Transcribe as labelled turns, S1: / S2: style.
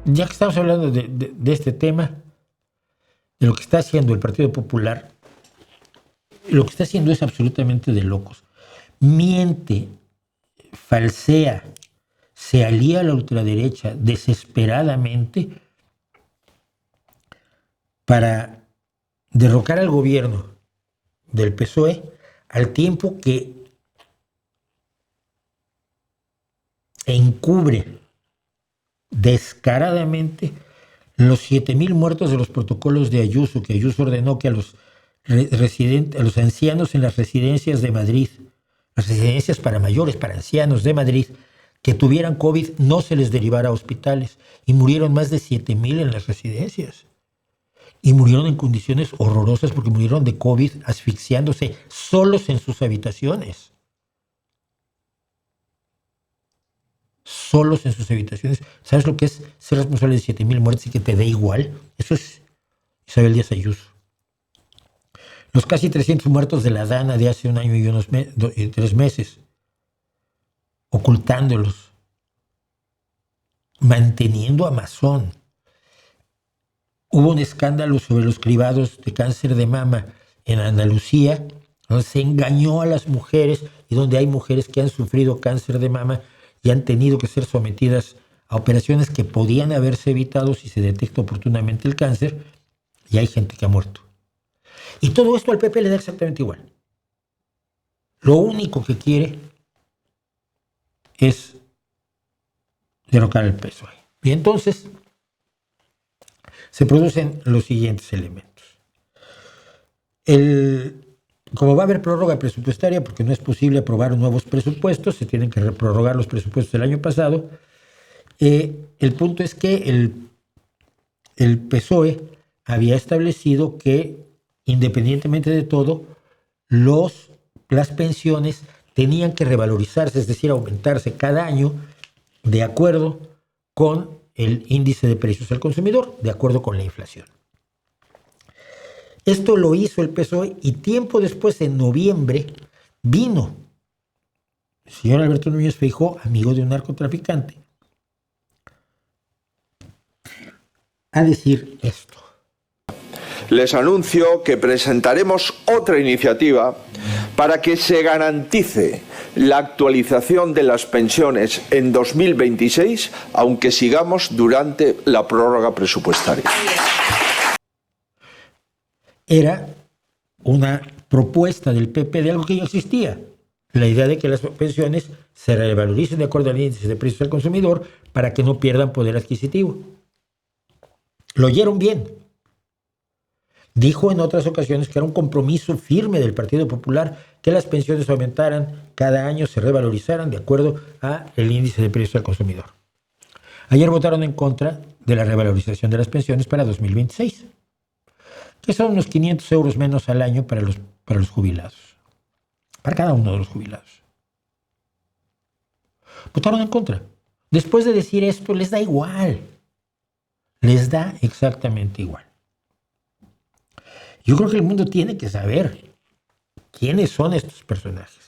S1: ya que estamos hablando de este tema, de lo que está haciendo el Partido Popular, lo que está haciendo es absolutamente de locos. Miente, falsea, se alía a la ultraderecha desesperadamente para derrocar al gobierno del PSOE, al tiempo que encubre descaradamente los 7,000 muertos de los protocolos de Ayuso, que Ayuso ordenó que a los ancianos en las residencias de Madrid, las residencias para mayores, para ancianos de Madrid, que tuvieran COVID, no se les derivara a hospitales. Y murieron más de 7,000 en las residencias. Y murieron en condiciones horrorosas porque murieron de COVID asfixiándose solos en sus habitaciones. Solos en sus habitaciones. ¿Sabes lo que es ser responsable de 7,000 muertes y que te dé igual? Eso es Isabel Díaz Ayuso. Los casi 300 muertos de la Dana de hace un año y 3 meses, ocultándolos, manteniendo a Amazon. Hubo un escándalo sobre los cribados de cáncer de mama en Andalucía, donde se engañó a las mujeres y donde hay mujeres que han sufrido cáncer de mama y han tenido que ser sometidas a operaciones que podían haberse evitado si se detecta oportunamente el cáncer, y hay gente que ha muerto. Y todo esto al PP le da exactamente igual. Lo único que quiere es derrocar al PSOE. Y entonces se producen los siguientes elementos. Como va a haber prórroga presupuestaria, porque no es posible aprobar nuevos presupuestos, se tienen que prorrogar los presupuestos del año pasado, el punto es que el PSOE había establecido que, independientemente de todo, las pensiones tenían que revalorizarse, es decir, aumentarse cada año de acuerdo con el índice de precios al consumidor, de acuerdo con la inflación. Esto lo hizo el PSOE y tiempo después, en noviembre, vino el señor Alberto Núñez Feijóo, amigo de un narcotraficante, a decir esto.
S2: Les anuncio que presentaremos otra iniciativa para que se garantice la actualización de las pensiones en 2026, aunque sigamos durante la prórroga presupuestaria.
S1: Era una propuesta del PP de algo que ya existía. La idea de que las pensiones se revaloricen de acuerdo al índice de precios al consumidor para que no pierdan poder adquisitivo. Lo oyeron bien. Dijo en otras ocasiones que era un compromiso firme del Partido Popular que las pensiones aumentaran cada año, se revalorizaran de acuerdo al índice de precios al consumidor. Ayer votaron en contra de la revalorización de las pensiones para 2026, que son unos 500 euros menos al año para los jubilados, para cada uno de los jubilados. Votaron en contra. Después de decir esto, les da igual. Les da exactamente igual. Yo creo que el mundo tiene que saber quiénes son estos personajes.